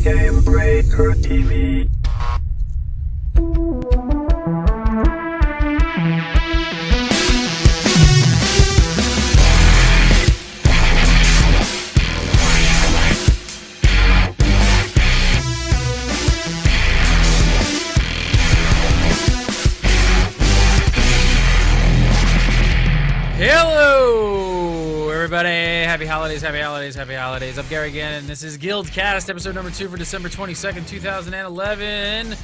Gamebreaker TV. Hello, everybody. Happy holidays, happy holidays, happy holidays. I'm Gary again, and this is GuildCast, episode number 2 for December 22nd, 2011.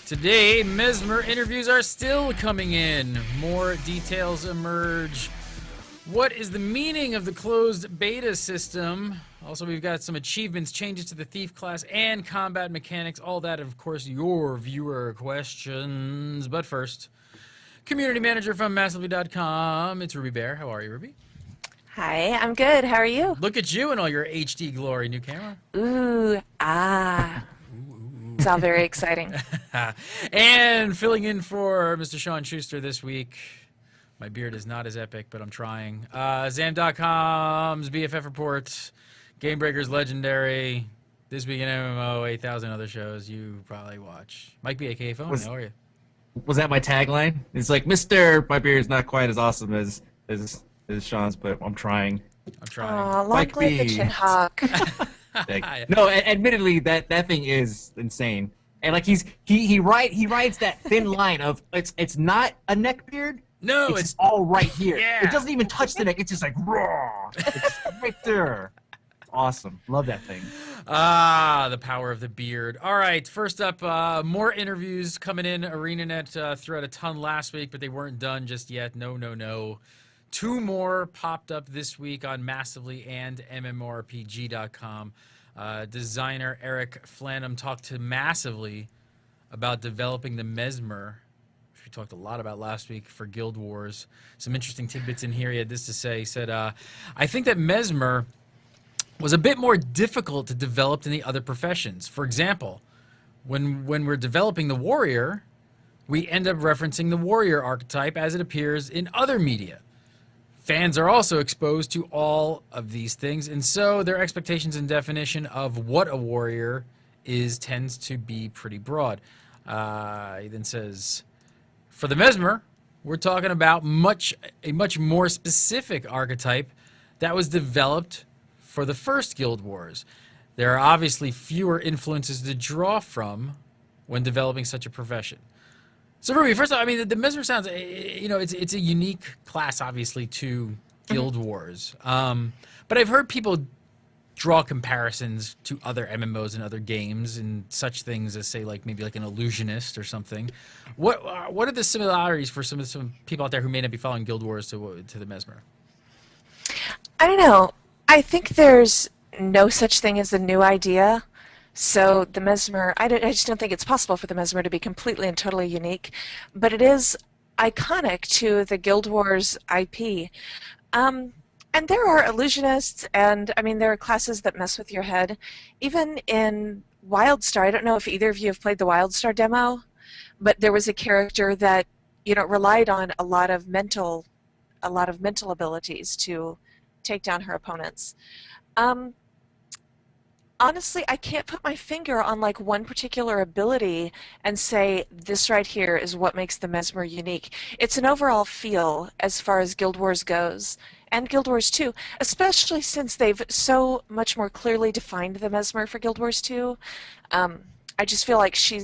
Today, Mesmer interviews are still coming in. More details emerge. What is the meaning of the closed beta system? Also, we've got some achievements, changes to the Thief class, and combat mechanics. All that, of course, your viewer questions. But first, community manager from Massively.com. It's Ruby Bear. How are you, Ruby? Hi, I'm good. How are you? Look at you in all your HD glory. New camera. Ooh, ah. It's all very exciting. And filling in for Mr. Sean Schuster this week. My beard is not as epic, but I'm trying. Zam.com's BFF report. Gamebreaker's legendary. This Week in MMO, 8,000 other shows you probably watch. Mike B, a.k.a. Phone. How are you? Was that my tagline? It's like, Mr. My beard is not quite as awesome as Sean's, but I'm trying. Aw, long live the Chin Hawk. No, admittedly, that thing is insane. And like he rides that thin line of it's not a neck beard. No, it's all right here. Yeah. It doesn't even touch the neck. It's just like raw. It's right there. Awesome. Love that thing. Ah, the power of the beard. All right, first up, more interviews coming in. ArenaNet threw out a ton last week, but they weren't done just yet. No. 2 more popped up this week on Massively and MMORPG.com. Designer Eric Flanham talked to Massively about developing the Mesmer, which we talked a lot about last week for Guild Wars. Some interesting tidbits in here. He had this to say. He said, I think that Mesmer was a bit more difficult to develop than the other professions. For example, when we're developing the warrior, we end up referencing the warrior archetype as it appears in other media. Fans are also exposed to all of these things, and so their expectations and definition of what a warrior is tends to be pretty broad. He then says, for the Mesmer, we're talking about a much more specific archetype that was developed for the first Guild Wars. There are obviously fewer influences to draw from when developing such a profession. So Ruby, first of all, I mean, the Mesmer sounds, it's a unique class, obviously, to Guild Wars. But I've heard people draw comparisons to other MMOs and other games and such things as, say, like maybe like an illusionist or something. What are the similarities for some people out there who may not be following Guild Wars to the Mesmer? I don't know. I think there's no such thing as a new idea. So the Mesmer, I just don't think it's possible for the Mesmer to be completely and totally unique. But it is iconic to the Guild Wars IP. And there are illusionists, and I mean, there are classes that mess with your head. Even in WildStar, I don't know if either of you have played the WildStar demo, but there was a character that, relied on a lot of mental abilities to take down her opponents. Honestly, I can't put my finger on like one particular ability and say this right here is what makes the Mesmer unique. It's an overall feel as far as Guild Wars goes, and Guild Wars 2, especially since they've so much more clearly defined the Mesmer for Guild Wars 2. I just feel like she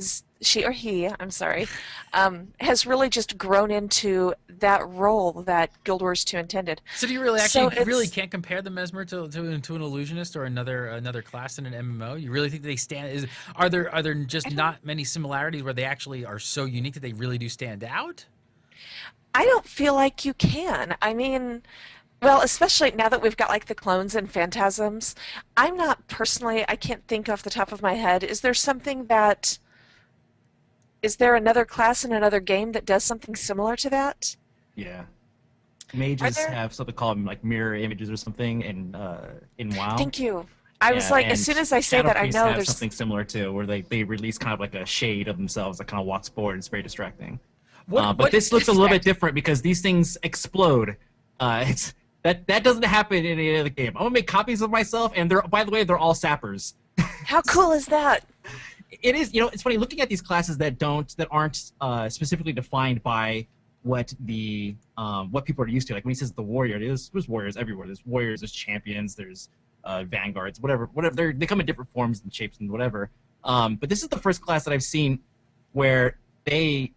or he, I'm sorry, has really just grown into that role that Guild Wars 2 intended. So do you really really can't compare the Mesmer to an illusionist or another class in an MMO? You really think they stand? Are there just not many similarities where they actually are so unique that they really do stand out? I don't feel like you can. I mean, well, especially now that we've got like the clones and phantasms, I'm not personally, I can't think off the top of my head. Is there another class in another game that does something similar to that? Yeah. Mages have something called like mirror images or something in WoW. Thank you. I was like, as soon as I say that, I know there's something similar too, where they release kind of like a shade of themselves that kind of walks forward. It's very distracting. But this looks a little bit different because these things explode. That doesn't happen in any other game. I'm gonna make copies of myself, and by the way, they're all sappers. How cool is that? It is, you know, it's funny looking at these classes that aren't specifically defined by what what people are used to. Like when he says the warrior, there's warriors everywhere. There's warriors, there's champions, there's vanguards, whatever. They come in different forms and shapes and whatever. But this is the first class that I've seen where they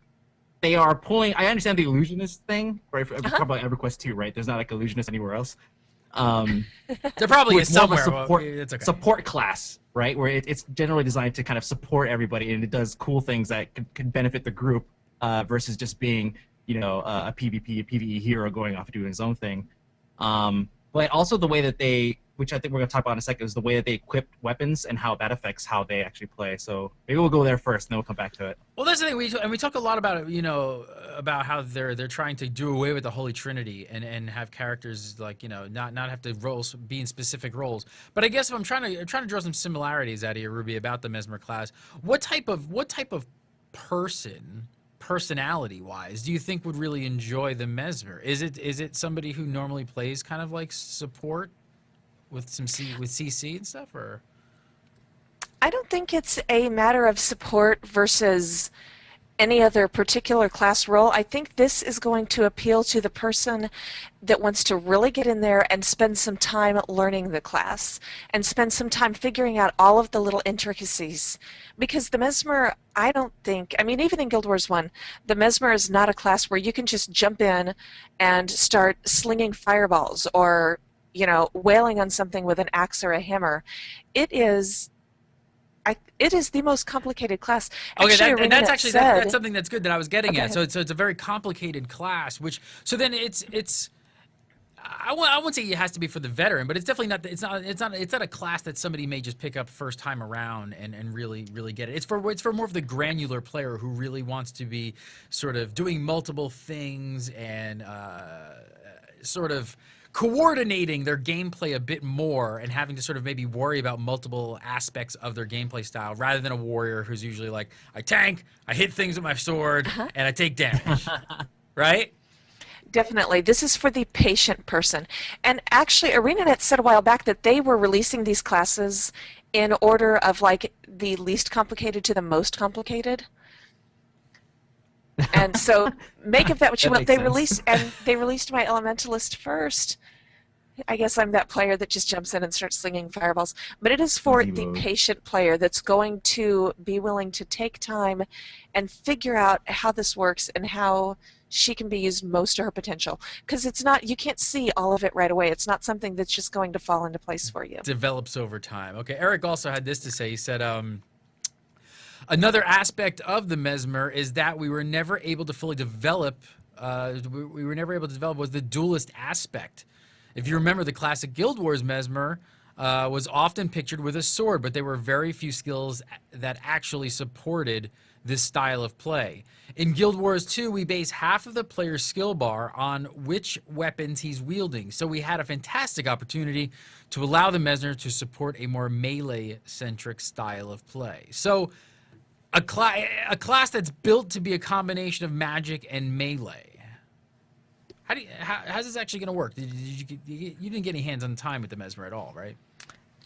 are pulling. I understand the illusionist thing, right? Talk about EverQuest 2, right? There's not like illusionist anywhere else. There probably is somewhere. It's okay. Support class, right? Where it's generally designed to kind of support everybody, and it does cool things that can benefit the group versus just being, you know, a PvP, a PvE hero going off and doing his own thing. But also the way that they, which I think we're going to talk about in a second, is the way that they equip weapons and how that affects how they actually play. So maybe we'll go there first, and then we'll come back to it. Well, that's the thing. We talk a lot about, you know, about how they're trying to do away with the Holy Trinity and have characters like, you know, not have to be in specific roles. But I guess if I'm trying to draw some similarities out of here, Ruby, about the Mesmer class, what type of person, personality-wise, do you think would really enjoy the Mesmer? Is it somebody who normally plays kind of like support with some CC and stuff, or? I don't think it's a matter of support versus any other particular class role. I think this is going to appeal to the person that wants to really get in there and spend some time learning the class and spend some time figuring out all of the little intricacies. Because the Mesmer, I don't think, I mean, even in Guild Wars 1, the Mesmer is not a class where you can just jump in and start slinging fireballs or, you know, wailing on something with an axe or a hammer. It is the most complicated class. Okay, and that's actually that's something that's good that I was getting at. So it's a very complicated class, which so then it's I won't say it has to be for the veteran, but it's definitely not. It's not a class that somebody may just pick up first time around and really get it. It's for more of the granular player who really wants to be sort of doing multiple things and sort of coordinating their gameplay a bit more and having to sort of maybe worry about multiple aspects of their gameplay style rather than a warrior who's usually like, I tank, I hit things with my sword, and I take damage. Right? Definitely. This is for the patient person. And actually, ArenaNet said a while back that they were releasing these classes in order of like the least complicated to the most complicated. And so make of that what you will. They released my Elementalist first. I guess I'm that player that just jumps in and starts slinging fireballs. But it is for the patient player that's going to be willing to take time and figure out how this works and how she can be used most to her potential. Because it's not, you can't see all of it right away. It's not something that's just going to fall into place for you. Develops over time. Okay, Eric also had this to say. He said, another aspect of the Mesmer is that we were never able to fully develop. We were never able to develop was the duelist aspect. If you remember, the classic Guild Wars Mesmer was often pictured with a sword, but there were very few skills that actually supported this style of play. In Guild Wars 2, we base half of the player's skill bar on which weapons he's wielding, so we had a fantastic opportunity to allow the Mesmer to support a more melee-centric style of play. So a class that's built to be a combination of magic and melee. How's this actually going to work? You didn't get any hands-on time with the Mesmer at all, right?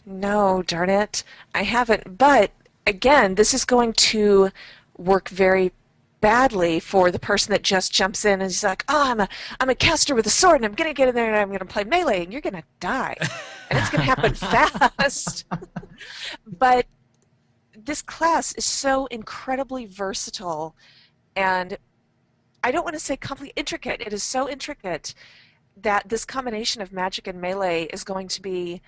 No, darn it. I haven't. But, again, this is going to work very badly for the person that just jumps in and is like, oh, I'm a caster with a sword, and I'm going to get in there and I'm going to play melee, and you're going to die. And it's going to happen fast. But this class is so incredibly versatile, and I don't want to say intricate. It is so intricate that this combination of magic and melee is going to be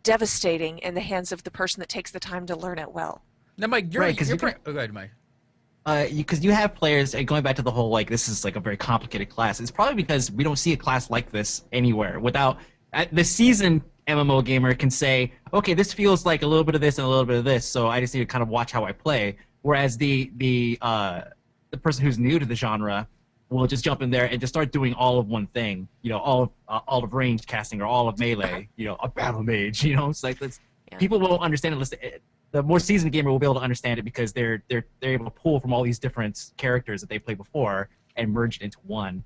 devastating in the hands of the person that takes the time to learn it well. Now, Mike, go ahead, Mike. Because you have players, and going back to the whole, like, this is like a very complicated class, it's probably because we don't see a class like this anywhere. Without the seasoned MMO gamer can say, okay, this feels like a little bit of this and a little bit of this, so I just need to kind of watch how I play. Whereas the person who's new to the genre will just jump in there and just start doing all of one thing, you know, all of range casting or all of melee, you know, a battle mage, you know, it's like people will understand it. The more seasoned gamer will be able to understand it because they're able to pull from all these different characters that they played before and merge it into one.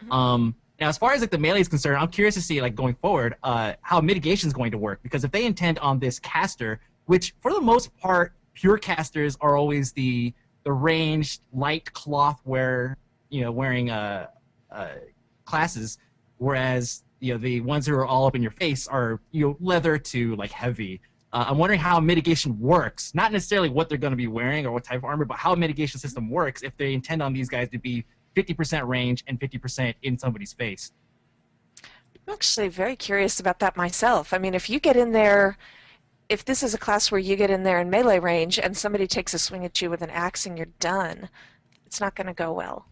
Now, as far as like the melee is concerned, I'm curious to see, like, going forward, how mitigation is going to work, because if they intend on this caster which for the most part, pure casters are always the ranged light cloth wearing classes, whereas the ones who are all up in your face are leather to like heavy. I'm wondering how mitigation works, not necessarily what they're going to be wearing or what type of armor, but how a mitigation system works if they intend on these guys to be 50% range and 50% in somebody's face. I'm actually very curious about that myself. I mean, if you get in there, if this is a class where you get in there in melee range and somebody takes a swing at you with an axe and you're done, it's not going to go well.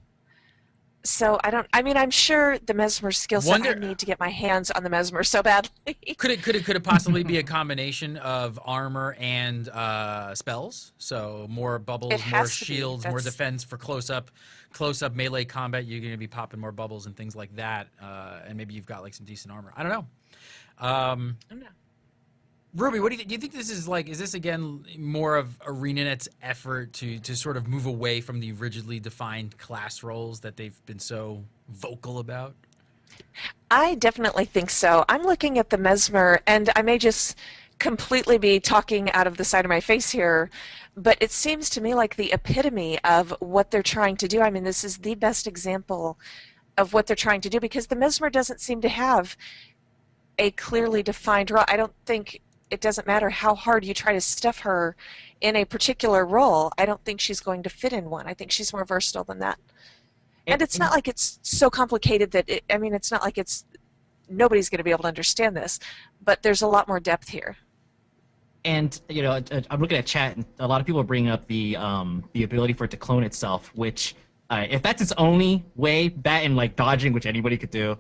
So I'm sure the Mesmer skill set, I need to get my hands on the Mesmer so badly. Could it possibly be a combination of armor and spells? So more bubbles, more shields, more defense for close up melee combat. You're going to be popping more bubbles and things like that. And maybe you've got like some decent armor. I don't know. I don't know. Ruby, what do you think this is like? Is this again more of ArenaNet's effort to sort of move away from the rigidly defined class roles that they've been so vocal about? I definitely think so. I'm looking at the Mesmer, and I may just completely be talking out of the side of my face here, but it seems to me like the epitome of what they're trying to do. I mean, this is the best example of what they're trying to do, because the Mesmer doesn't seem to have a clearly defined role. I don't think it doesn't matter how hard you try to stuff her in a particular role. I don't think she's going to fit in one. I think she's more versatile than that. And it's not like it's so complicated that it's not like nobody's going to be able to understand this, but there's a lot more depth here. And I'm looking at chat, and a lot of people are bringing up the ability for it to clone itself, which if that's its only way, that and like dodging, which anybody could do,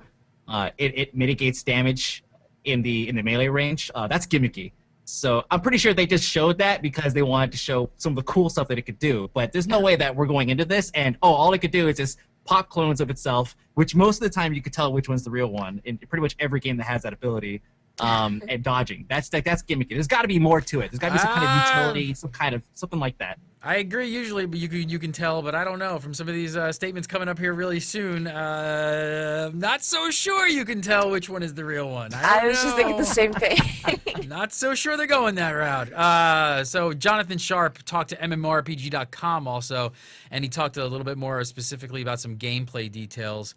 it mitigates damage in the melee range. That's gimmicky. So I'm pretty sure they just showed that because they wanted to show some of the cool stuff that it could do. But there's no way that we're going into this and all it could do is just pop clones of itself, which most of the time you could tell which one's the real one in pretty much every game that has that ability. And dodging. That's gimmicky. There's got to be more to it. There's got to be some kind of utility, something like that. I agree usually, but you can tell, but I don't know. From some of these statements coming up here really soon, not so sure you can tell which one is the real one. I was just thinking the same thing. Not so sure they're going that route. So Jonathan Sharp talked to MMORPG.com also, and he talked a little bit more specifically about some gameplay details.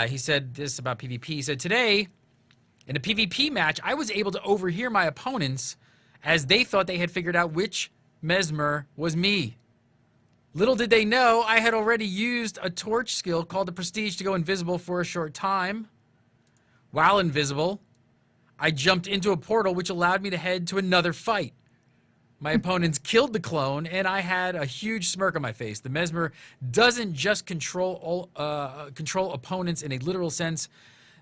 He said this about PvP. He said, today, in a PvP match, I was able to overhear my opponents as they thought they had figured out which Mesmer was me. Little did they know I had already used a torch skill called the Prestige to go invisible for a short time. While invisible, I jumped into a portal which allowed me to head to another fight. My opponents killed the clone, and I had a huge smirk on my face. The Mesmer doesn't just control opponents in a literal sense.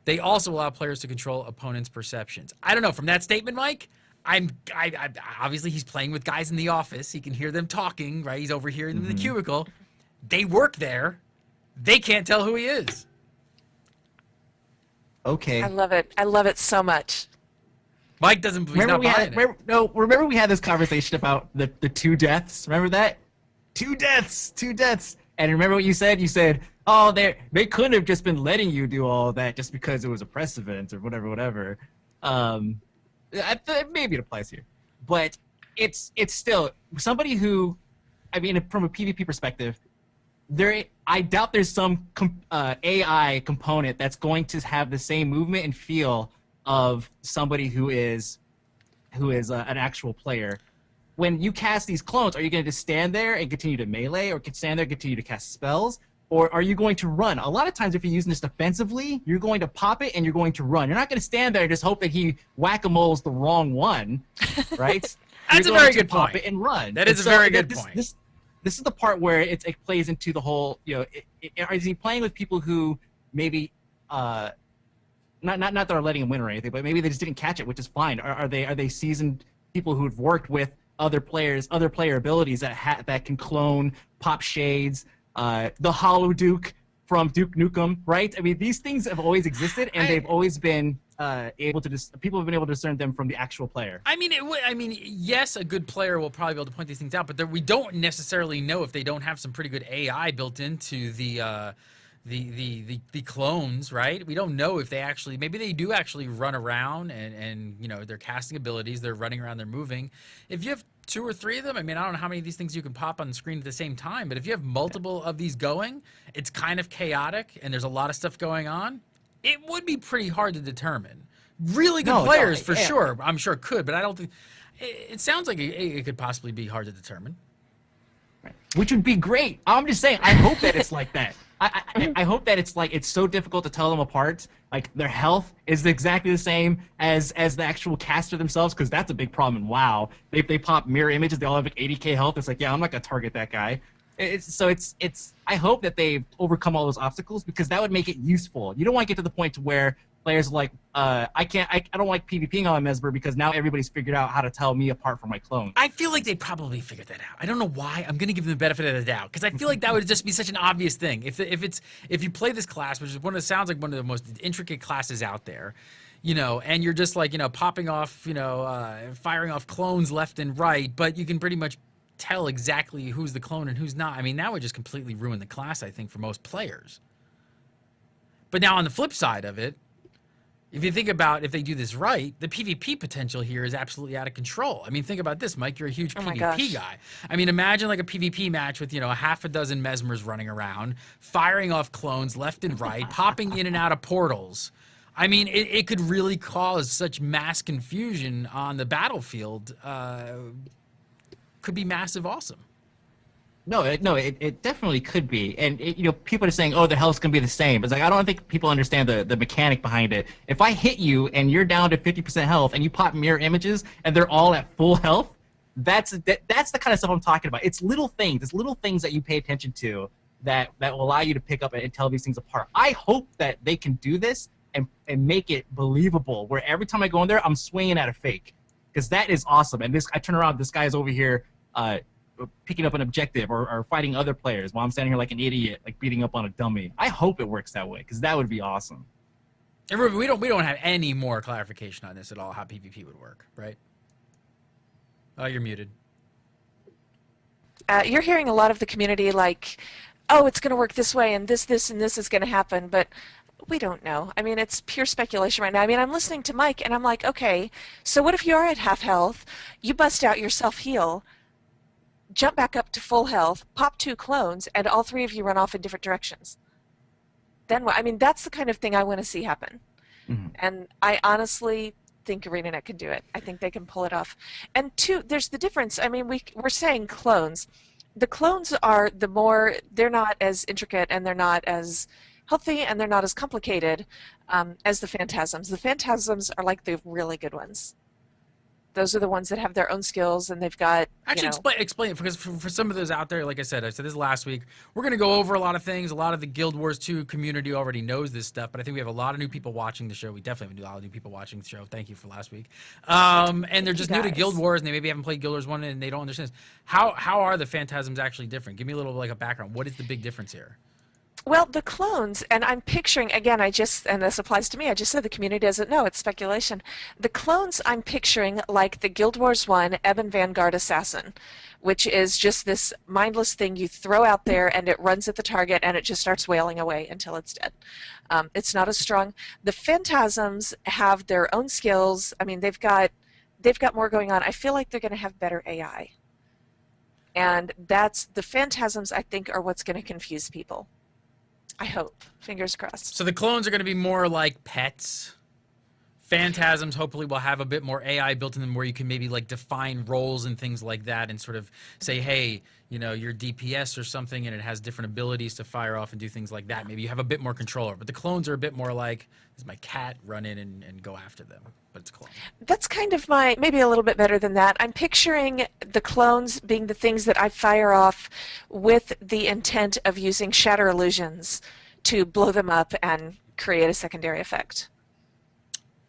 They also allow players to control opponents' perceptions. I don't know. From that statement, Mike, I obviously he's playing with guys in the office. He can hear them talking, right? He's overhearing them in the cubicle. They work there. They can't tell who he is. Okay. I love it. I love it so much. Mike doesn't. He's not buying it. Remember we had this conversation about the 2 deaths. Remember that? 2 deaths. And remember what you said? You said, "Oh, they couldn't have just been letting you do all that just because it was a press event or whatever." Maybe it applies here, but it's still somebody who, I mean, from a PvP perspective, I doubt there's some AI component that's going to have the same movement and feel of somebody who is an actual player. When you cast these clones, are you going to just stand there and continue to melee, or stand there and continue to cast spells? Or are you going to run? A lot of times if you're using this defensively, you're going to pop it and you're going to run. You're not going to stand there and just hope that he whack-a-mole's the wrong one, right? That's a very good point. Pop it and run. That is a very good point. This is the part where it plays into the whole, is he playing with people who maybe, not that are letting him win or anything, but maybe they just didn't catch it, which is fine. Are they seasoned people who've worked with other player abilities that can clone, pop shades, the Hollow Duke from Duke Nukem, right? I mean, these things have always existed, and they've always been people have been able to discern them from the actual player. I mean, yes, a good player will probably be able to point these things out, but we don't necessarily know if they don't have some pretty good AI built into the the clones, right? We don't know if they actually, maybe they do actually run around and you know, they're casting abilities, they're running around, they're moving. If you have 2 or 3 of them, I mean, I don't know how many of these things you can pop on the screen at the same time, but if you have multiple of these going, it's kind of chaotic and there's a lot of stuff going on. It would be pretty hard to determine. Really good players for sure, I'm sure could, but I don't think it sounds like it could possibly be hard to determine. Which would be great. I'm just saying, I hope that it's like that. I hope that it's like, it's so difficult to tell them apart. Like, their health is exactly the same as the actual caster themselves, because that's a big problem in WoW. They pop mirror images, they all have like 80k health. It's like, yeah, I'm not going to target that guy. I hope that they've overcome all those obstacles, because that would make it useful. You don't want to get to the point to where players are like, I don't like PvPing on Mesmer because now everybody's figured out how to tell me apart from my clone. I feel like they probably figured that out. I don't know why. I'm gonna give them the benefit of the doubt because I feel like that would just be such an obvious thing. If you play this class, which is sounds like one of the most intricate classes out there, you know, and you're just like, you know, popping off, you know, firing off clones left and right, but you can pretty much tell exactly who's the clone and who's not. I mean, that would just completely ruin the class, I think, for most players. But now on the flip side of it, if you think about if they do this right, the PvP potential here is absolutely out of control. I mean, think about this, Mike. You're a huge PvP guy. I mean, imagine like a PvP match with, you know, a half a dozen Mesmers running around, firing off clones left and right, popping in and out of portals. I mean, it could really cause such mass confusion on the battlefield. Could be massive awesome. No, it definitely could be, and you know, people are saying, "Oh, the health's gonna be the same." It's like I don't think people understand the mechanic behind it. If I hit you and you're down to 50% health, and you pop mirror images and they're all at full health, that's the kind of stuff I'm talking about. It's little things that you pay attention to that will allow you to pick up and tell these things apart. I hope that they can do this and make it believable, where every time I go in there, I'm swinging at a fake, because that is awesome. And I turn around, this guy's over here. Picking up an objective or fighting other players while I'm standing here like an idiot, like beating up on a dummy. I hope it works that way, because that would be awesome. And Ruben, we don't have any more clarification on this at all, how PvP would work, right? Oh, you're muted. You're hearing a lot of the community like, oh, it's going to work this way and this and this is going to happen, but we don't know. I mean, it's pure speculation right now. I mean, I'm listening to Mike and I'm like, okay, so what if you are at half health, you bust out your self-heal, jump back up to full health, pop 2 clones, and all 3 of you run off in different directions? Then what? I mean, that's the kind of thing I want to see happen. Mm-hmm. And I honestly think ArenaNet can do it. I think they can pull it off. And 2, there's the difference. I mean, we're saying clones. The clones are they're not as intricate and they're not as healthy and they're not as complicated as the phantasms. The phantasms are like the really good ones. Those are the ones that have their own skills, and they've got. Actually, explain it, because for some of those out there, like I said this last week, we're going to go over a lot of things. A lot of the Guild Wars 2 community already knows this stuff, but I think we have a lot of new people watching the show. We definitely have a lot of new people watching the show. Thank you for last week. And they're just new to Guild Wars, and they maybe haven't played Guild Wars 1, and they don't understand this. How are the phantasms actually different? Give me a little like a background. What is the big difference here? Well, the clones, and I'm picturing, again, and this applies to me, I just said the community doesn't know, it's speculation. The clones I'm picturing like the Guild Wars 1 Ebon Vanguard Assassin, which is just this mindless thing you throw out there and it runs at the target and it just starts wailing away until it's dead. It's not as strong. The phantasms have their own skills. I mean, they've got more going on. I feel like they're going to have better AI. And the phantasms, I think, are what's going to confuse people. I hope. Fingers crossed. So the clones are going to be more like pets. Phantasms hopefully will have a bit more AI built in them, where you can maybe like define roles and things like that and sort of say, hey, you know, you're DPS or something and it has different abilities to fire off and do things like that. Maybe you have a bit more control over. But the clones are a bit more like, this is my cat, run in and go after them. But it's a clone. That's kind of maybe a little bit better than that. I'm picturing the clones being the things that I fire off with the intent of using shatter illusions to blow them up and create a secondary effect.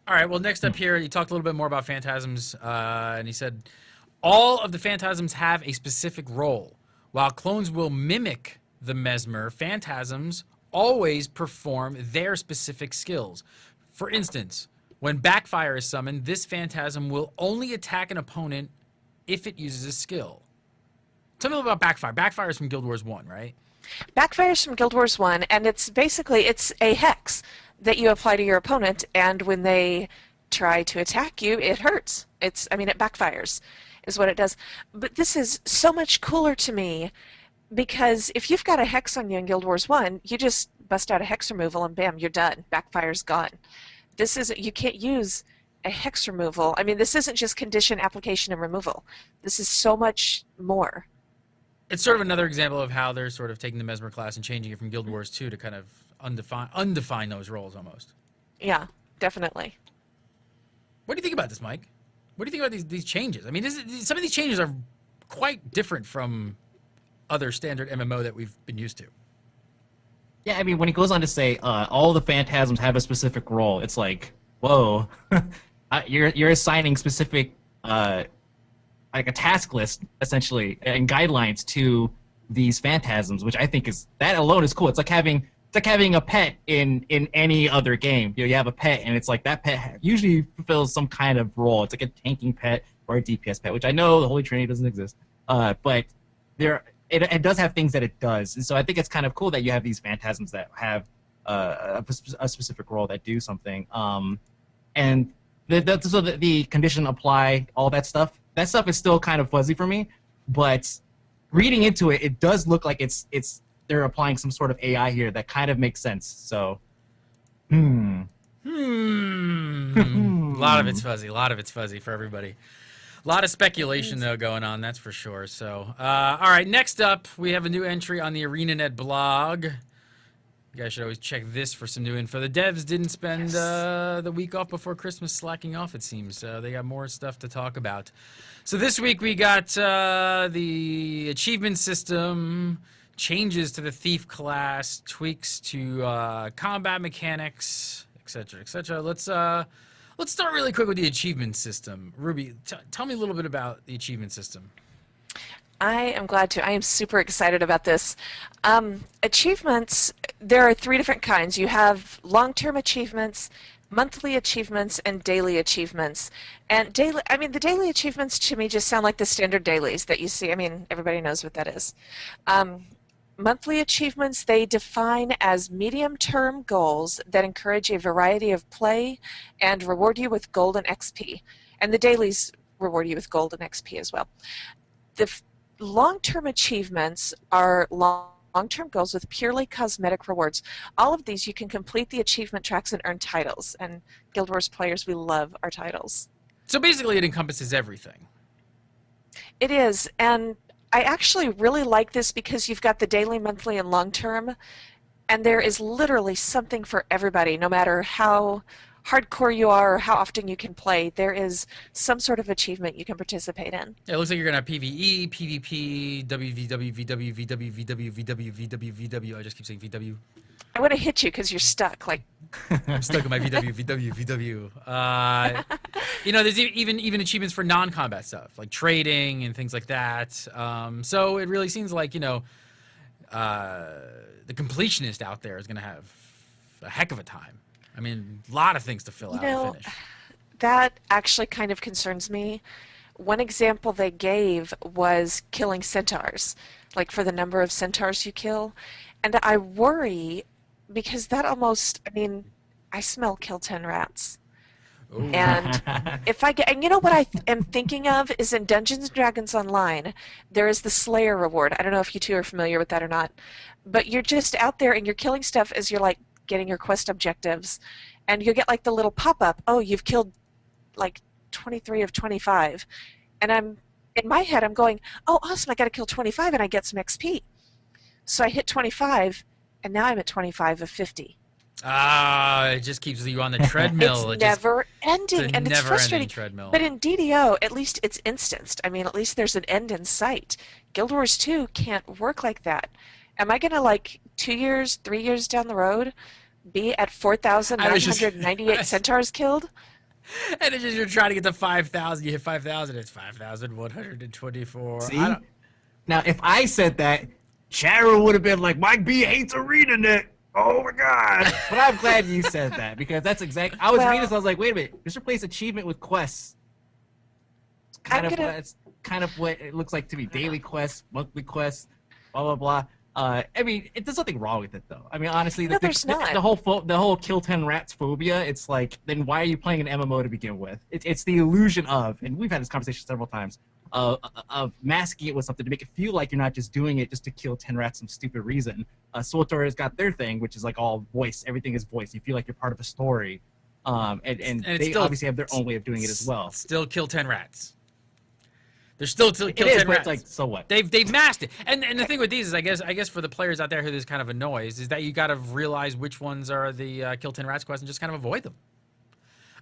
All right, well, next up here, you talked a little bit more about phantasms, and he said, all of the phantasms have a specific role. While clones will mimic the mesmer, phantasms always perform their specific skills. For instance, when Backfire is summoned, this phantasm will only attack an opponent if it uses a skill. Tell me a little about Backfire. Backfire is from Guild Wars 1, right? Backfires from Guild Wars 1, and it's basically it's a hex that you apply to your opponent, and when they try to attack you, it hurts. It backfires, is what it does. But this is so much cooler to me because if you've got a hex on you in Guild Wars 1, you just bust out a hex removal and bam, you're done. Backfire's gone. This isn't, you can't use a hex removal. I mean, this isn't just condition, application, and removal. This is so much more. It's sort of another example of how they're sort of taking the Mesmer class and changing it from Guild Wars 2 to kind of undefine those roles almost. Yeah, definitely. What do you think about this, Mike? What do you think about these changes? I mean, some of these changes are quite different from other standard MMO that we've been used to. Yeah, I mean, when he goes on to say all the phantasms have a specific role, it's like, whoa, you're assigning specific like a task list essentially and guidelines to these phantasms, which I think that alone is cool. It's like having a pet in any other game. You have a pet, and it's like that pet usually fulfills some kind of role. It's like a tanking pet or a DPS pet, which I know the Holy Trinity doesn't exist, but it does have things that it does. And so I think it's kind of cool that you have these phantasms that have a specific role that do something. And so the condition apply, all that stuff is still kind of fuzzy for me. But reading into it, it does look like they're applying some sort of AI here that kind of makes sense. So, A lot of it's fuzzy. A lot of it's fuzzy for everybody. A lot of speculation, though, going on, that's for sure. So, all right, next up, we have a new entry on the ArenaNet blog. You guys should always check this for some new info. The devs didn't spend the week off before Christmas slacking off, it seems. They got more stuff to talk about. So this week we got the achievement system, changes to the thief class, tweaks to combat mechanics, etc., etc. Let's start really quick with the achievement system. Ruby, tell me a little bit about the achievement system. I am glad to. I am super excited about this. Achievements, there are 3 different kinds. You have long-term achievements, monthly achievements, and daily achievements. And the daily achievements to me just sound like the standard dailies that you see. I mean, everybody knows what that is. Monthly achievements, they define as medium-term goals that encourage a variety of play and reward you with gold and XP. And the dailies reward you with gold and XP as well. The long-term achievements are long-term goals with purely cosmetic rewards. All of these, you can complete the achievement tracks and earn titles. And Guild Wars players, we love our titles. So basically it encompasses everything. It is, and I actually really like this because you've got the daily, monthly, and long-term, and there is literally something for everybody, no matter how hardcore you are or how often you can play. There is some sort of achievement you can participate in. Yeah, it looks like you're going to have PvE, PvP, WVW, VW, VW, VW, VW, VW, VW. I just keep saying VW. I want to hit you because you're stuck. Like I'm stuck in my VW, VW, VW. There's even achievements for non-combat stuff, like trading and things like that. So it really seems like, the completionist out there is going to have a heck of a time. I mean, a lot of things to fill out and finish. That actually kind of concerns me. One example they gave was killing centaurs, like for the number of centaurs you kill. And I worry because that almost, I smell kill 10 rats. Ooh. And and you know what I am thinking of is in Dungeons & Dragons Online, there is the Slayer reward. I don't know if you two are familiar with that or not, but you're just out there and you're killing stuff as you're like getting your quest objectives, and you'll get like the little pop-up, oh, you've killed like 23 of 25. And in my head, I'm going, oh, awesome, I got to kill 25 and I get some XP. So I hit 25, and now I'm at 25 of 50. It just keeps you on the treadmill. It's never ending, and it's frustrating. Treadmill. But in DDO, at least it's instanced. At least there's an end in sight. Guild Wars 2 can't work like that. Am I going to, 2 years, 3 years down the road, be at 4,998 centaurs killed? And it's just you're trying to get to 5,000. You hit 5,000, it's 5,124. See? Now, if I said that, Cheryl would have been like, Mike B hates ArenaNet. Oh my God! But I'm glad you said that because that's exactly. I was reading this. I was like, wait a minute. Just replace achievement with quests. It's kind of what it looks like to me. Daily quests, monthly quests, blah blah blah. I mean, there's nothing wrong with it though. I mean, honestly, No, there's not. the whole kill 10 rats phobia. It's like, then why are you playing an MMO to begin with? It's the illusion of, and we've had this conversation several times, of masking it with something to make it feel like you're not just doing it just to kill 10 rats some stupid reason. SWTOR has got their thing, which is like all voice. Everything is voice. You feel like you're part of a story, and they still, obviously have their own way of doing it as well. Still kill 10 rats. They're still kill 10 but rats. It's like, so what? They've masked it. And the thing with these is, I guess for the players out there who this kind of annoys, is that you got to realize which ones are the kill 10 rats quests and just kind of avoid them.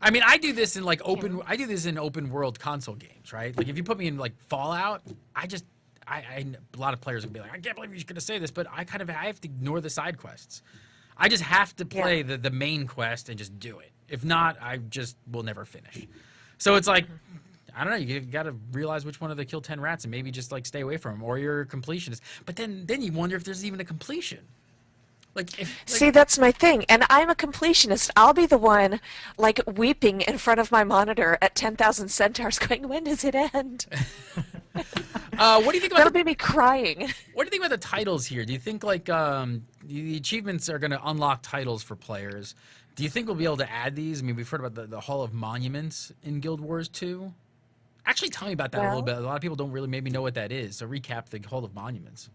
I mean, I do this in like open world console games, right? Like if you put me in like Fallout, a lot of players would be like, I can't believe you're going to say this, but I have to ignore the side quests. I just have to play the main quest and just do it. If not, I just will never finish. So it's like, I don't know. You got to realize which one of the kill 10 rats and maybe just like stay away from them, or you're a completionist. But then you wonder if there's even a completion. See, that's my thing, and I'm a completionist. I'll be the one like weeping in front of my monitor at 10,000 centaurs, going, "When does it end?" What do you think about That'll be me crying. What do you think about the titles here? Do you think like the achievements are going to unlock titles for players? Do you think we'll be able to add these? I mean, we've heard about the Hall of Monuments in Guild Wars 2. Actually, tell me about that a little bit. A lot of people don't really maybe know what that is. So recap the Hall of Monuments.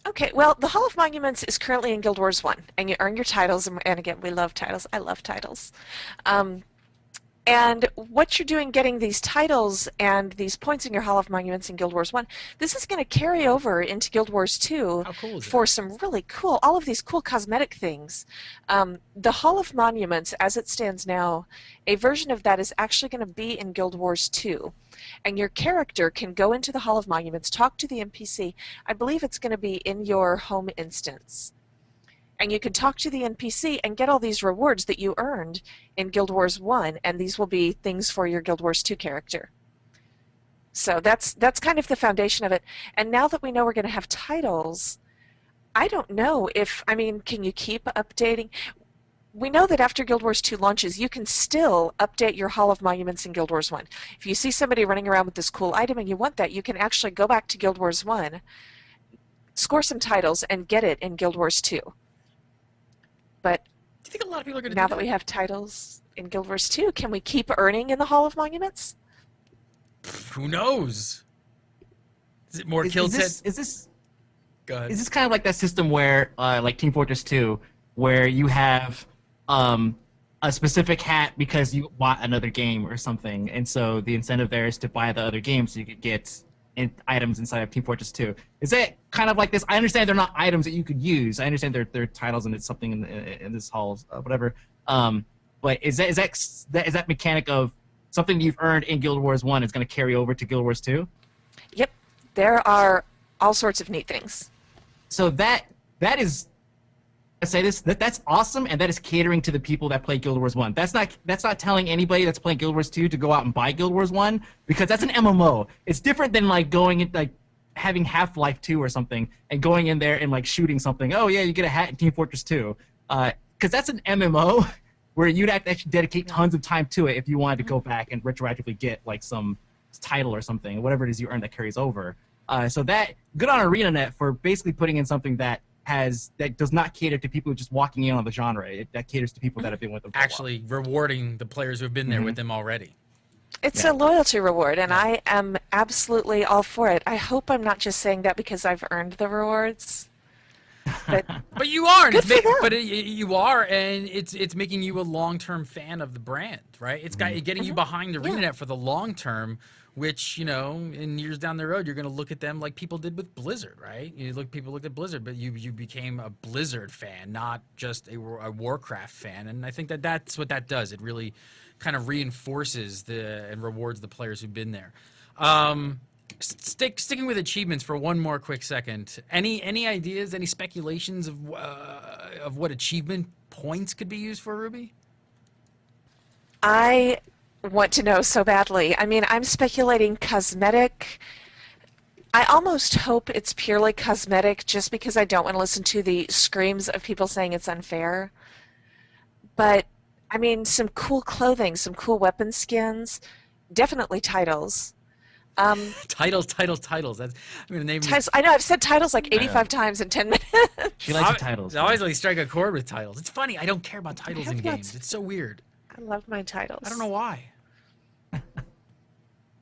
Okay, well, the Hall of Monuments is currently in Guild Wars 1, and you earn your titles, and again, we love titles. I love titles. And what you're doing getting these titles and these points in your Hall of Monuments in Guild Wars 1, this is going to carry over into Guild Wars 2 for some really cool, all of these cool cosmetic things. The Hall of Monuments, as it stands now, a version of that is actually going to be in Guild Wars 2. And your character can go into the Hall of Monuments, talk to the NPC. I believe it's going to be in your home instance. And you can talk to the NPC and get all these rewards that you earned in Guild Wars 1, and these will be things for your Guild Wars 2 character. So that's kind of the foundation of it. And now that we know we're going to have titles, I don't know if, I mean, can you keep updating? We know that after Guild Wars 2 launches, you can still update your Hall of Monuments in Guild Wars 1. If you see somebody running around with this cool item and you want that, you can actually go back to Guild Wars 1, score some titles, and get it in Guild Wars 2. But do you think a lot of people are going to now that we have titles in Guild Wars 2, can we keep earning in the Hall of Monuments? Who knows? Is it more kill 10? Go ahead. Is this kind of like that system where, like Team Fortress 2, where you have a specific hat because you bought another game or something, and so the incentive there is to buy the other game so you could get items inside of Team Fortress 2. Is that kind of like this? I understand they're not items that you could use. I understand they're titles and it's something in this hall, whatever. But is that mechanic of something you've earned in Guild Wars 1 is going to carry over to Guild Wars 2? Yep. There are all sorts of neat things. So that is, I say this, that's awesome, and that is catering to the people that play Guild Wars 1. That's not telling anybody that's playing Guild Wars 2 to go out and buy Guild Wars 1, because that's an MMO. It's different than like going in, like having Half-Life 2 or something and going in there and like shooting something. Oh yeah, you get a hat in Team Fortress 2. Because that's an MMO where you'd have to actually dedicate tons of time to it if you wanted to go back and retroactively get like some title or something, whatever it is you earn that carries over. So that, good on ArenaNet for basically putting in something that does not cater to people just walking in on the genre. That caters to people that have been with them for actually rewarding the players who have been there with them already. It's a loyalty reward, and I am absolutely all for it. I hope I'm not just saying that because I've earned the rewards. But you are, and Good you are, and it's making you a long-term fan of the brand, right? It's getting you behind the ArenaNet for the long term, which, you know, in years down the road, you're going to look at them like people did with Blizzard, right? People looked at Blizzard, but you became a Blizzard fan, not just a Warcraft fan, and I think that's what that does. It really kind of reinforces and rewards the players who've been there. Sticking with achievements for one more quick second. Any ideas? Any speculations of what achievement points could be used for, Ruby? I want to know so badly. I mean, I'm speculating cosmetic. I almost hope it's purely cosmetic just because I don't want to listen to the screams of people saying it's unfair. But, I mean, some cool clothing, some cool weapon skins, definitely titles. Titles. That's I'm gonna name Titles. I know I've said titles like 85 times in 10 minutes. She likes the titles. I always like strike a chord with titles. It's funny. I don't care about titles in have games. lots. It's so weird. I love my titles. I don't know why.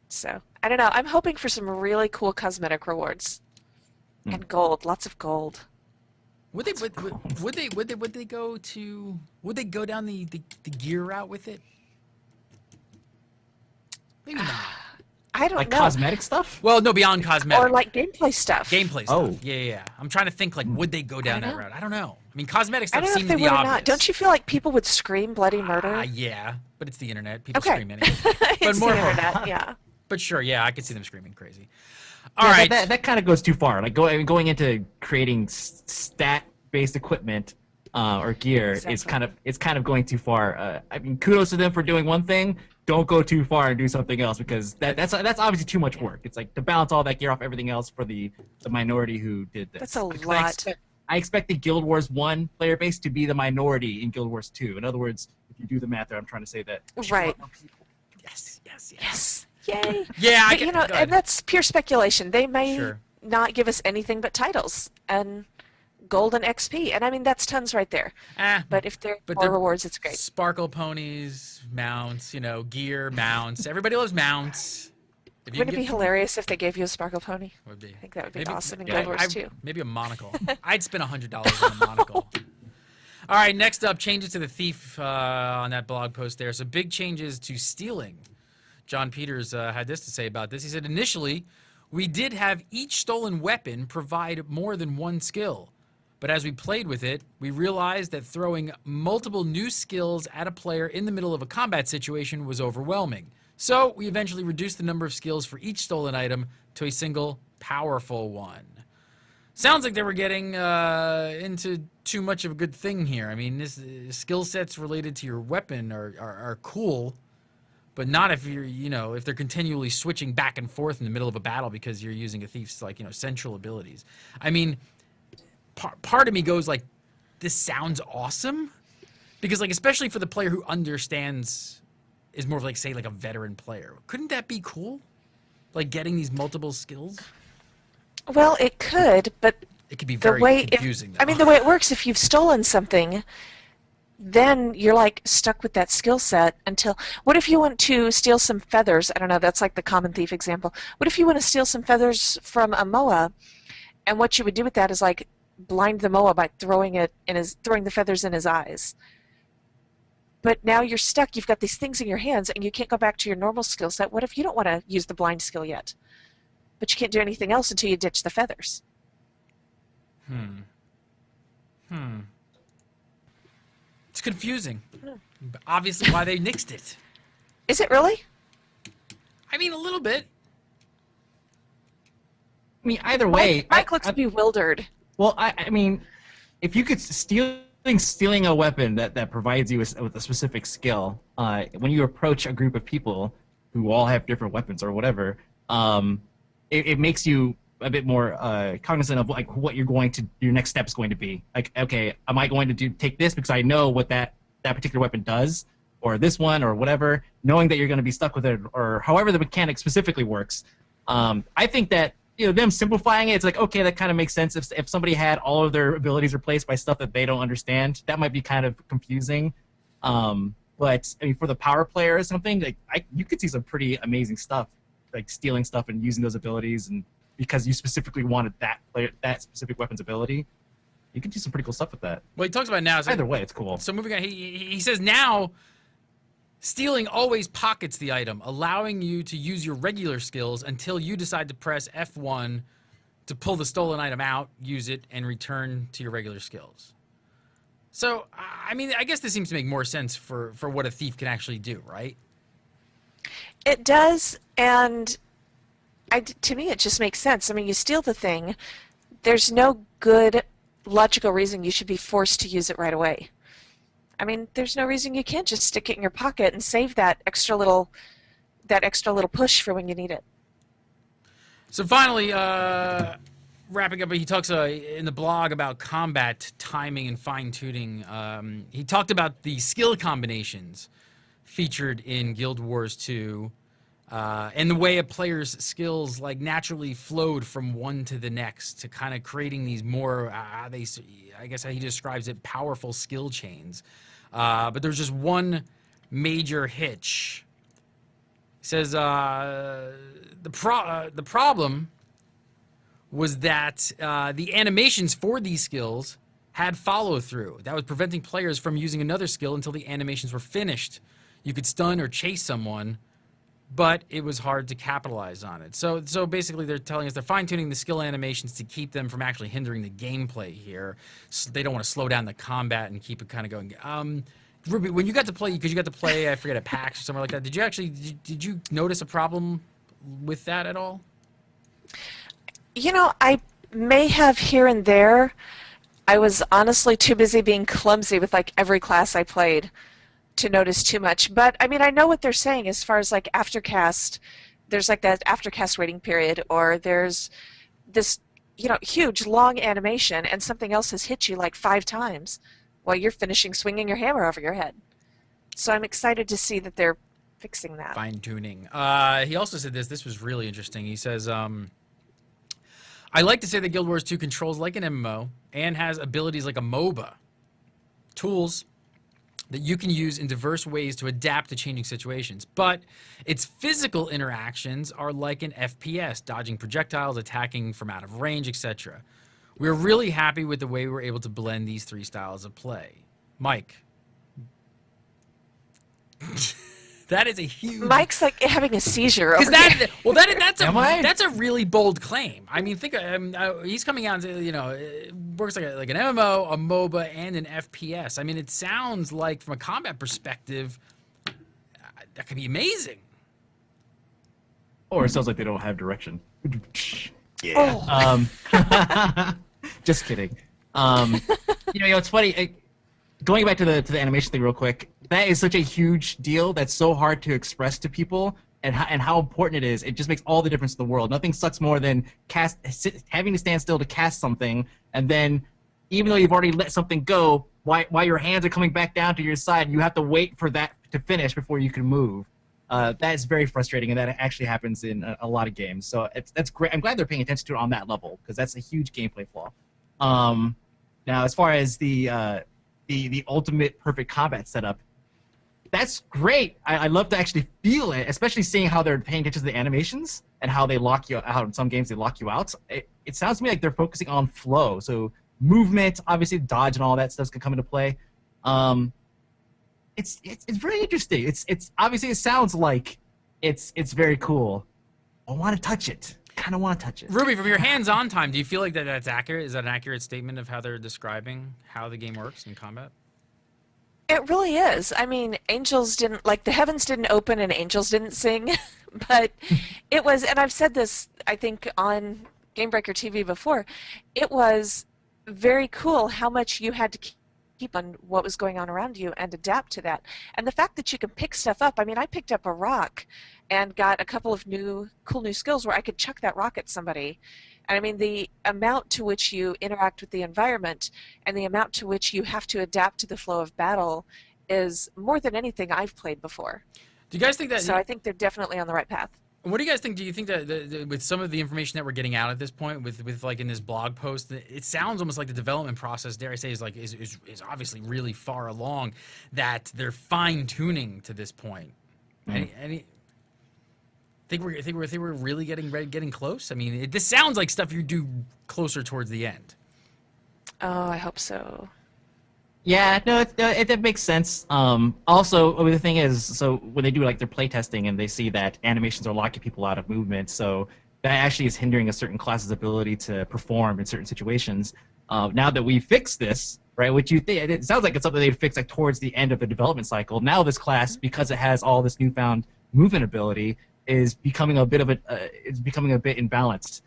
So I don't know. I'm hoping for some really cool cosmetic rewards and gold. Lots of gold. Would they go down the gear route with it? Maybe not. I don't Like know. cosmetic stuff? Well, no, beyond cosmetic. Or like gameplay stuff. Gameplay stuff. Oh. Yeah. I'm trying to think, like, would they go down that know. route? I don't know. I mean, cosmetic I stuff don't know if seems they to be would or obvious. not. Don't you feel like people would scream bloody murder? Yeah, but it's the internet. People Okay. scream anyway. It's more the for- internet, yeah. But sure, yeah, I could see them screaming crazy. All Yeah, right. that kind of goes too far. Like going into creating stat-based equipment or gear is Exactly. kind of going too far. I mean, kudos to them for doing one thing. Don't go too far and do something else because that's obviously too much work. It's like to balance all that gear off everything else for the minority who did this. That's a 'Cause lot. I expect the Guild Wars 1 player base to be the minority in Guild Wars 2. In other words, if you do the math there, I'm trying to say that. there should be a lot Right. more people. Yes. Yes. Yay. Yeah, I But, get you know, go ahead. and that's pure speculation. They may Sure. not give us anything but titles and gold and XP. And I mean, that's tons right there. But if there are more they're rewards, it's great. Sparkle ponies, mounts, gear, mounts. Everybody loves mounts. If you Wouldn't it can be hilarious if they gave you a sparkle pony? Would be. I think that would be Maybe- awesome in yeah, Guild Wars 2. Maybe a monocle. I'd spend $100 on a monocle. All right, next up, changes to the thief on that blog post there. So big changes to stealing. John Peters had this to say about this. He said, initially, we did have each stolen weapon provide more than one skill. But as we played with it, we realized that throwing multiple new skills at a player in the middle of a combat situation was overwhelming. So we eventually reduced the number of skills for each stolen item to a single powerful one. Sounds like they were getting into too much of a good thing here. I mean, this skill sets related to your weapon are cool, but not if you're, if they're continually switching back and forth in the middle of a battle because you're using a thief's, central abilities. I mean, part of me goes like, this sounds awesome, because especially for the player who understands, is more of say a veteran player. Couldn't that be cool? Like getting these multiple skills? Well, it could, but It could be the very way confusing. I mean, the way it works, if you've stolen something, then you're stuck with that skill set until. What if you want to steal some feathers? I don't know. That's like the common thief example. What if you want to steal some feathers from a moa, and what you would do with that is blind the moa by throwing the feathers in his eyes. But now you're stuck. You've got these things in your hands, and you can't go back to your normal skill set. What if you don't want to use the blind skill yet? But you can't do anything else until you ditch the feathers. It's confusing. But obviously why they nixed it. Is it really? I mean, a little bit. I mean, either way, Mike looks bewildered. Well, I mean, if you could stealing a weapon that provides you with a specific skill, when you approach a group of people who all have different weapons or whatever, it makes you a bit more cognizant of what your next step is going to be. Okay, am I going to take this because I know what that particular weapon does, or this one, or whatever, knowing that you're going to be stuck with it, or however the mechanic specifically works. I think that them simplifying it, it's okay, that kind of makes sense. If somebody had all of their abilities replaced by stuff that they don't understand, that might be kind of confusing. But I mean, for the power player or something, you could see some pretty amazing stuff, stealing stuff and using those abilities, and because you specifically wanted that specific weapon's ability, you can do some pretty cool stuff with that. Well, he talks about now. Either way, it's cool. So moving on, he says now, stealing always pockets the item, allowing you to use your regular skills until you decide to press F1 to pull the stolen item out, use it, and return to your regular skills. So, I mean, I guess this seems to make more sense for what a thief can actually do, right? It does, and to me, it just makes sense. I mean, you steal the thing. There's no good logical reason you should be forced to use it right away. I mean, there's no reason you can't just stick it in your pocket and save that extra little push for when you need it. So finally, wrapping up, he talks in the blog about combat timing and fine-tuning. He talked about the skill combinations featured in Guild Wars 2. and the way a player's skills like naturally flowed from one to the next to kind of creating these more, I guess how he describes it, powerful skill chains. But there's just one major hitch. He says the problem was that the animations for these skills had follow through. That was preventing players from using another skill until the animations were finished. You could stun or chase someone, but it was hard to capitalize on it. So basically they're telling us they're fine-tuning the skill animations to keep them from actually hindering the gameplay here. So they don't want to slow down the combat and keep it kind of going. Ruby, when you got to play, because you got to play, I forget, at PAX or something like that, did you notice a problem with that at all? You know, I may have here and there. I was honestly too busy being clumsy with like every class I played to notice too much. But I mean, I know what they're saying as far as like aftercast. There's like that aftercast waiting period, or there's this, you know, huge long animation and something else has hit you like 5 times while you're finishing swinging your hammer over your head. So I'm excited to see that they're fixing that. Fine-tuning. He also said this was really interesting. He says, I like to say that Guild Wars 2 controls like an MMO and has abilities like a MOBA. Tools that you can use in diverse ways to adapt to changing situations. But its physical interactions are like an FPS, dodging projectiles, attacking from out of range, etc. We're really happy with the way we were able to blend these 3 styles of play. Mike. That is a huge... Mike's like having a seizure over here. Well, that's a really bold claim. I mean, think he's coming out and, you know, it works like an MMO, a MOBA, and an FPS. I mean, it sounds like, from a combat perspective, that could be amazing. Or it sounds like they don't have direction. Yeah. Oh. Just kidding. You know, it's funny. Going back to the animation thing real quick, that is such a huge deal that's so hard to express to people, and how important it is. It just makes all the difference in the world. Nothing sucks more than having to stand still to cast something, and then even though you've already let something go, while your hands are coming back down to your side, you have to wait for that to finish before you can move. That is very frustrating, and that actually happens in a lot of games. So that's great. I'm glad they're paying attention to it on that level, because that's a huge gameplay flaw. Now, as far as the ultimate perfect combat setup, that's great. I love to actually feel it, especially seeing how they're paying attention to the animations and how they lock you out. In some games they lock you out. It sounds to me like they're focusing on flow. So movement, obviously dodge and all that stuff can come into play. It's very interesting. It's obviously, it sounds like it's very cool. I want to touch it. Kind of want to touch it. Ruby, from your hands-on time, do you feel like that's accurate? Is that an accurate statement of how they're describing how the game works in combat? It really is. I mean, angels didn't, like, the heavens didn't open and angels didn't sing, but it was, and I've said this, I think, on Gamebreaker TV before, it was very cool how much you had to keep on what was going on around you and adapt to that. And the fact that you can pick stuff up, I mean, I picked up a rock and got a couple of cool new skills where I could chuck that rock at somebody. And I mean, the amount to which you interact with the environment and the amount to which you have to adapt to the flow of battle is more than anything I've played before. Do you guys think that... So I think they're definitely on the right path. What do you guys think? Do you think that with some of the information that we're getting out at this point, with like in this blog post, it sounds almost like the development process, dare I say, is obviously really far along, that they're fine-tuning to this point. Think we're really getting close? I mean, this sounds like stuff you do closer towards the end. Oh, I hope so. Yeah, no, it makes sense. Also, the thing is, so when they do like their playtesting and they see that animations are locking people out of movement, so that actually is hindering a certain class's ability to perform in certain situations. Now that we fixed this, right, which you think it sounds like it's something they'd fix like towards the end of the development cycle. Now this class, because it has all this newfound movement ability, is becoming a bit imbalanced.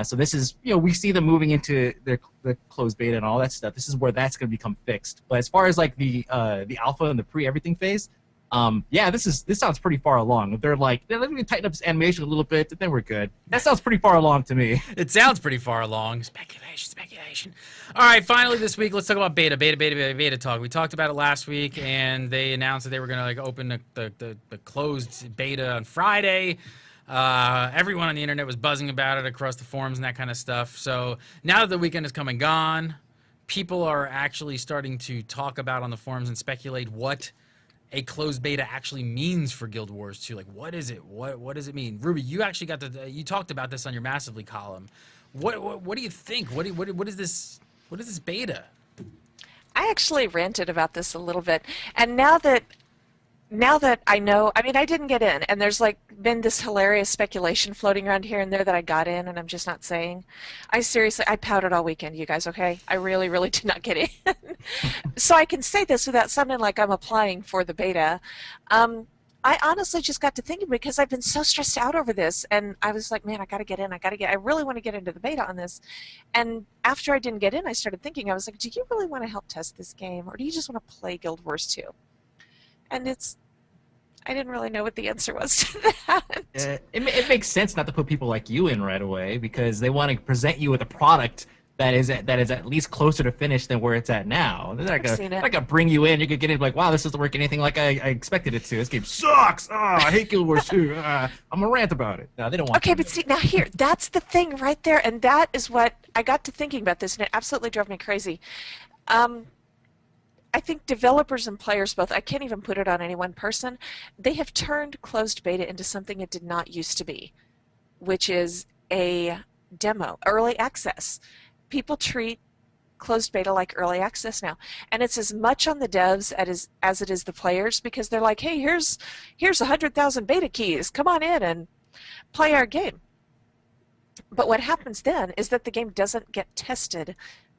So this is, you know, we see them moving into the closed beta and all that stuff. This is where that's going to become fixed. But as far as like the alpha and the pre-everything phase, Yeah, this sounds pretty far along. If they're like, let me tighten up this animation a little bit, then we're good. That sounds pretty far along to me. It sounds pretty far along. Speculation. All right, finally this week, let's talk about beta talk. We talked about it last week, and they announced that they were going to open the closed beta on Friday. Everyone on the internet was buzzing about it across the forums and that kind of stuff. So now that the weekend is come and gone, people are actually starting to talk about on the forums and speculate what a closed beta actually means for Guild Wars 2. Like, what is it? What does it mean? Ruby, you actually you talked about this on your Massively column. What do you think? What is this beta? I actually ranted about this a little bit, and now that I know, I mean, I didn't get in, and there's been this hilarious speculation floating around here and there that I got in, and I'm just not saying. I pouted all weekend, you guys, okay? I really, really did not get in. So I can say this without sounding like I'm applying for the beta. I honestly just got to thinking because I've been so stressed out over this, and I was like, man, I gotta get in, I really want to get into the beta on this. And after I didn't get in, I started thinking, I was like, do you really want to help test this game, or do you just want to play Guild Wars 2? And I didn't really know what the answer was to that. It makes sense not to put people like you in right away because they want to present you with a product that is at least closer to finish than where it's at now. They're not gonna bring you in. You could get in like, wow, this doesn't work anything like I expected it to. This game sucks. Oh, I hate Guild Wars 2. I'm gonna rant about it. No, they don't want. Okay, but see now here, that's the thing right there, and that is what I got to thinking about this, and it absolutely drove me crazy. I think developers and players both, I can't even put it on any one person, they have turned closed beta into something it did not used to be, which is a demo, early access. People treat closed beta like early access now, and it's as much on the devs as it is the players, because they're like, hey, here's 100,000 beta keys, come on in and play our game. But what happens then is that the game doesn't get tested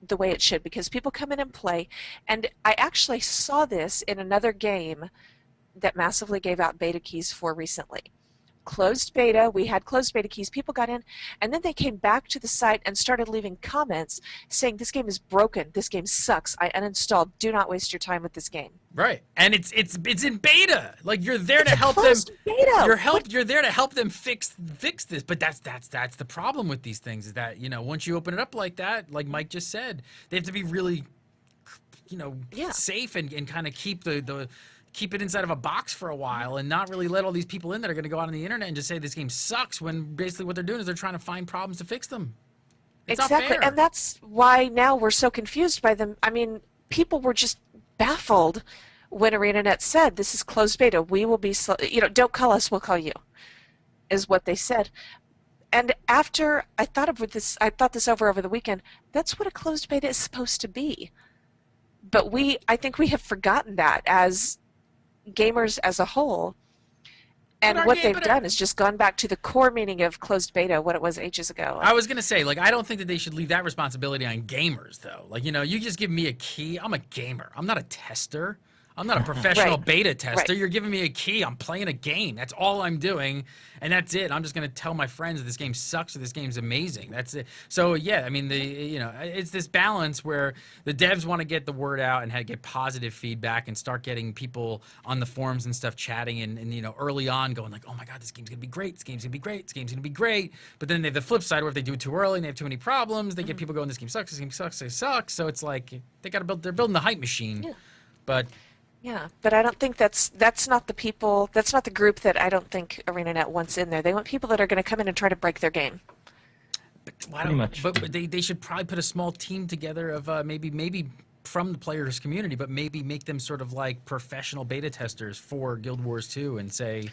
the way it should, because people come in and play, and I actually saw this in another game that Massively gave out beta keys for recently. Closed beta, we had closed beta keys, people got in, and then they came back to the site and started leaving comments saying, this game is broken, this game sucks, I uninstalled, do not waste your time with this game. Right, and it's in beta. Like, you're there to help them. Beta. You're there to help them fix this. But that's the problem with these things, is that, once you open it up like that, like Mike just said, they have to be really, safe and kind of keep keep it inside of a box for a while and not really let all these people in that are going to go out on the internet and just say this game sucks, when basically what they're doing is they're trying to find problems to fix them. It's exactly, not fair. and that's why now we're so confused by them. I mean, people were just baffled when ArenaNet said, this is closed beta, we will be, don't call us, we'll call you, is what they said. And after I thought this over the weekend, that's what a closed beta is supposed to be. But I think we have forgotten that as gamers as a whole, and what they've done is just gone back to the core meaning of closed beta, what it was ages ago. I was going to say, I don't think that they should leave that responsibility on gamers, though. You just give me a key. I'm a gamer. I'm not a tester. I'm not a professional beta tester. You're giving me a key. I'm playing a game. That's all I'm doing, and that's it. I'm just going to tell my friends this game sucks or this game's amazing. That's it. So, yeah, I mean, it's this balance where the devs want to get the word out and get positive feedback and start getting people on the forums and stuff chatting and early on going like, oh, my God, this game's going to be great. This game's going to be great. This game's going to be great. But then they have the flip side where if they do it too early and they have too many problems, they get people going, this game sucks, this game sucks, they suck. So it's like they're building the hype machine. Yeah. But... yeah, but I don't think that's not the group that I don't think ArenaNet wants in there. They want people that are going to come in and try to break their game. Pretty much. But they should probably put a small team together of maybe from the players' community, but maybe make them sort of like professional beta testers for Guild Wars 2 and say,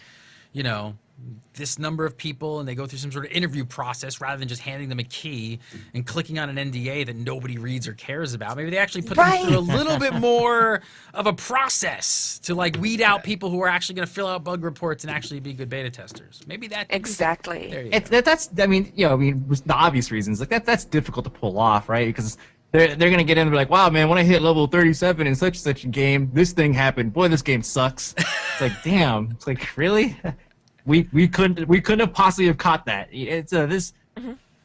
this number of people, and they go through some sort of interview process rather than just handing them a key and clicking on an NDA that nobody reads or cares about. Maybe they actually put them through a little bit more of a process to weed out people who are actually going to fill out bug reports and actually be good beta testers. Maybe that exactly. There you go. That's the obvious reasons that's difficult to pull off, right? Because they're gonna get in and be like, wow, man, when I hit level 37 in such and such a game, this thing happened. Boy, this game sucks. It's like, damn. It's like, really? We couldn't have possibly have caught that. It's this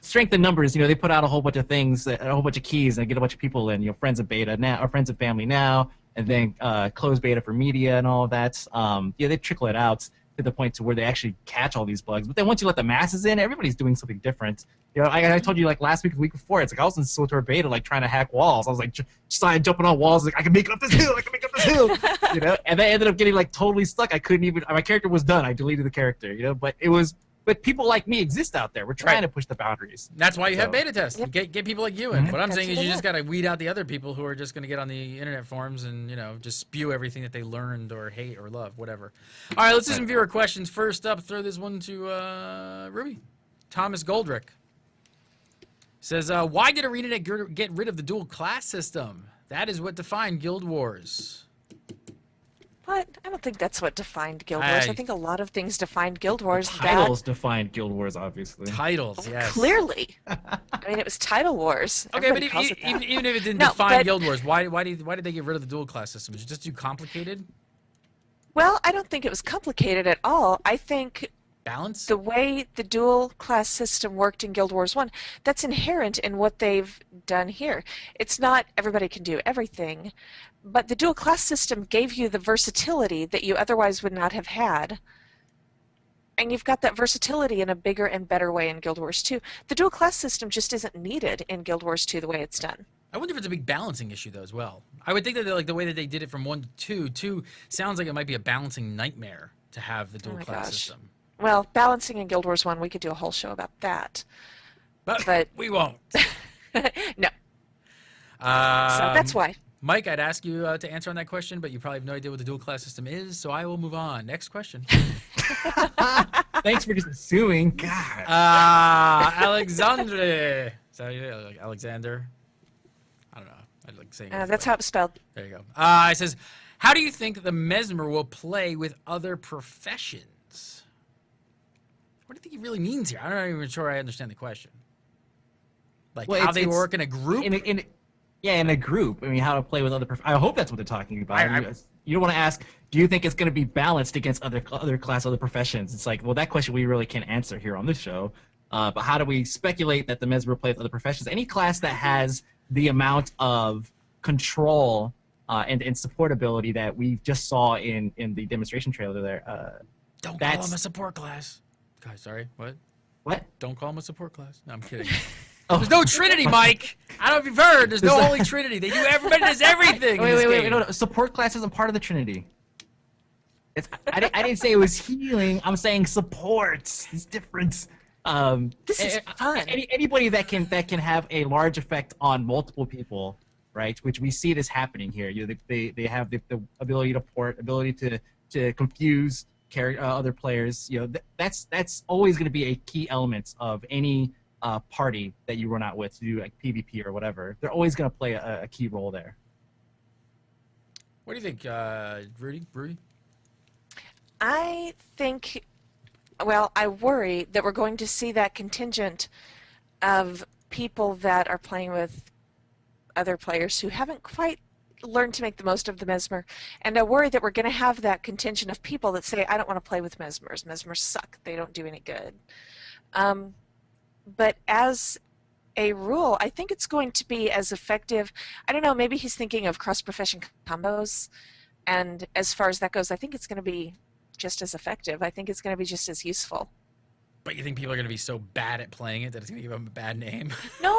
strength in numbers. They put out a whole bunch of things, a whole bunch of keys, and get a bunch of people in. Friends of beta now, or friends of family now, and then closed beta for media and all of that. They trickle it out to the point to where they actually catch all these bugs. But then once you let the masses in, everybody's doing something different. I told you like last week, the week before, it's like I was in SWTOR beta like trying to hack walls. I was like started jumping on walls, like I can make it up this hill, and I ended up getting like totally stuck. I couldn't even. My character was done. I deleted the character, But people like me exist out there. We're trying to push the boundaries. That's why you have beta tests. Yep. Get people like you in. What I'm saying is you just got to weed out the other people who are just going to get on the internet forums and, just spew everything that they learned or hate or love, whatever. All right, let's do some viewer questions. First up, throw this one to Ruby. Thomas Goldrick says, why did ArenaNet get rid of the dual class system? That is what defined Guild Wars. What? I don't think that's what defined Guild Wars. I think a lot of things defined Guild Wars. Titles defined Guild Wars, obviously. Titles, yes. Clearly. It was Title Wars. Okay, but even if it didn't define Guild Wars, why did they get rid of the dual class system? Was it just too complicated? Well, I don't think it was complicated at all. I think balance? The way the dual class system worked in Guild Wars 1, that's inherent in what they've done here. It's not everybody can do everything, but the dual class system gave you the versatility that you otherwise would not have had. And you've got that versatility in a bigger and better way in Guild Wars 2. The dual class system just isn't needed in Guild Wars 2 the way it's done. I wonder if it's a big balancing issue though as well. I would think that like the way that they did it from 1 to 2 sounds like it might be a balancing nightmare to have the dual class system. Well, balancing in Guild Wars 1, we could do a whole show about that. But we won't. No. So that's why. Mike, I'd ask you to answer on that question, but you probably have no idea what the dual class system is, so I will move on. Next question. Thanks for just assuming. God. Alexandre. Is that like Alexander? I don't know. I like saying it. That's how it's spelled. There you go. It says, how do you think the Mesmer will play with other professions? What do you think he really means here? I'm not even sure I understand the question. Like how they work in a group? In a group. I mean, how to play with other I hope that's what they're talking about. You don't want to ask, do you think it's going to be balanced against other professions? It's like, well, that question we really can't answer here on this show. But how do we speculate that the Mesmer will play with other professions? Any class that has the amount of control and supportability that we just saw in the demonstration trailer there. Don't call him a support class. God, sorry, what? What? Don't call him a support class. No, I'm kidding. There's no Trinity, Mike. I don't know if you've heard. There's no Holy Trinity. Everybody does everything. Wait. No. Support class isn't part of the Trinity. I didn't say it was healing. I'm saying support. It's different. This is fun. Anybody that can have a large effect on multiple people, right? Which we see this happening here. They have the ability to port, ability to confuse other players. That's always going to be a key element of any party that you run out with to do like PvP or whatever. They're always going to play a key role there. What do you think, Rudy? I think, well, I worry that we're going to see that contingent of people that are playing with other players who haven't quite learned to make the most of the Mesmer. And I worry that we're going to have that contingent of people that say, I don't want to play with Mesmers. Mesmers suck. They don't do any good. But as a rule, I think it's going to be as effective. I don't know, maybe he's thinking of cross-profession combos. And as far as that goes, I think it's going to be just as effective. I think it's going to be just as useful. But you think people are going to be so bad at playing it that it's going to give them a bad name? No.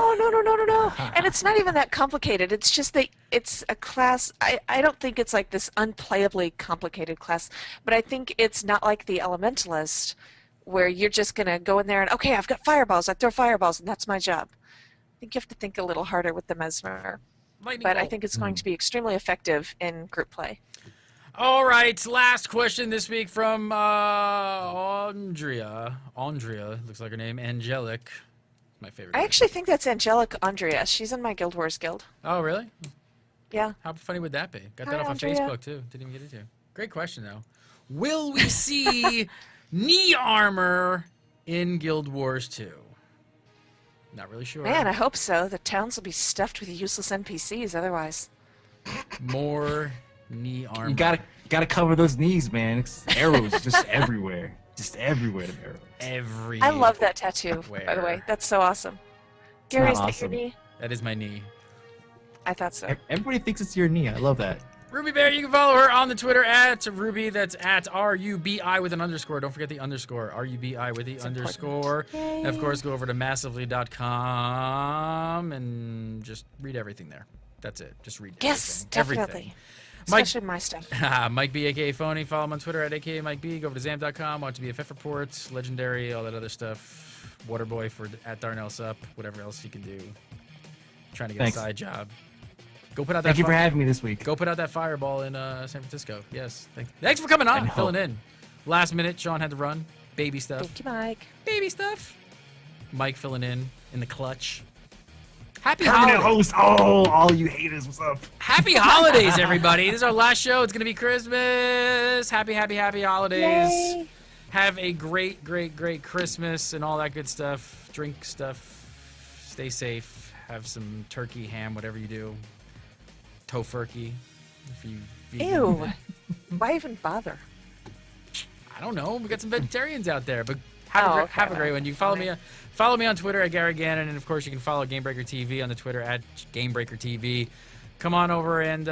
And it's not even that complicated. It's just that it's a class. I don't think it's like this unplayably complicated class, but I think it's not like the Elementalist where you're just going to go in there and, okay, I've got fireballs. I throw fireballs, and that's my job. I think you have to think a little harder with the Mesmer. But I think it's going to be extremely effective in group play. All right, last question this week from Andrea. Andrea, looks like her name. Angelic. My favorite. I actually think that's Angelic Andrea. She's in my Guild Wars guild. Oh, really? Yeah. How funny would that be? Got Hi, that off Andrea. of Facebook, too. Didn't even get into. Great question, though. Will we see knee armor in Guild Wars 2? Not really sure. Man, I hope so. The towns will be stuffed with useless NPCs otherwise. More knee armor. You gotta cover those knees, man. It's arrows just everywhere. Just everywhere to arrows. I love that tattoo, by the way. That's so awesome. Gary, is that your knee? That is my knee. I thought so. Everybody thinks it's your knee. I love that. Ruby Bear, you can follow her on the Twitter at Ruby. That's at RUBI with an underscore. Don't forget the underscore. RUBI with the underscore. And of course, go over to massively.com and just read everything there. That's it. Just read Yes, everything. definitely. Mike, Especially my stuff. Mike B, aka Phony. Follow him on Twitter at aka Mike B. Go over to Zam.com. Watch BFF reports, Legendary, all that other stuff. Waterboy for at Darnell Sup. Whatever else you can do. Trying to get a side job. Go put out that. Thank you for having me this week. Go put out that fireball in San Francisco. Yes. Thanks for coming on, filling in. Last minute, Sean had to run. Baby stuff. Thank you, Mike. Baby stuff. Mike filling in the clutch. Happy Permanent holidays. host. Oh, all you haters, what's up? Happy holidays, everybody. This is our last show. It's going to be Christmas. Happy holidays. Yay. Have a great Christmas and all that good stuff. Drink stuff. Stay safe. Have some turkey, ham, whatever you do. Tofurkey. If you Ew. Why even bother? I don't know. We got some vegetarians out there, but have a great one. You can follow me on Twitter at Gary Gannon, and of course you can follow Gamebreaker TV on the Twitter at Gamebreaker TV. Come on over and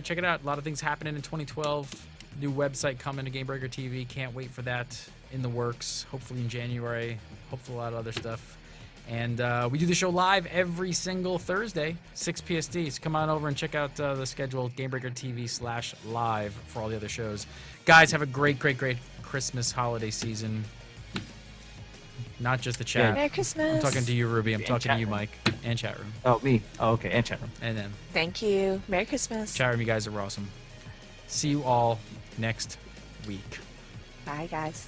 check it out. A lot of things happening in 2012. New website coming to Gamebreaker TV. Can't wait for that. In the works. Hopefully in January. Hopefully a lot of other stuff. And we do the show live every single Thursday, 6 PST. So come on over and check out the schedule, Gamebreaker TV/live for all the other shows. Guys, have a great Christmas holiday season. Not just the chat. Merry Christmas. I'm talking to you, Ruby. I'm talking to you, Mike. And chat room. Oh, me. Oh, okay. And chat room. And then Thank you. Merry Christmas. chat room, you guys are awesome. See you all next week. Bye, guys.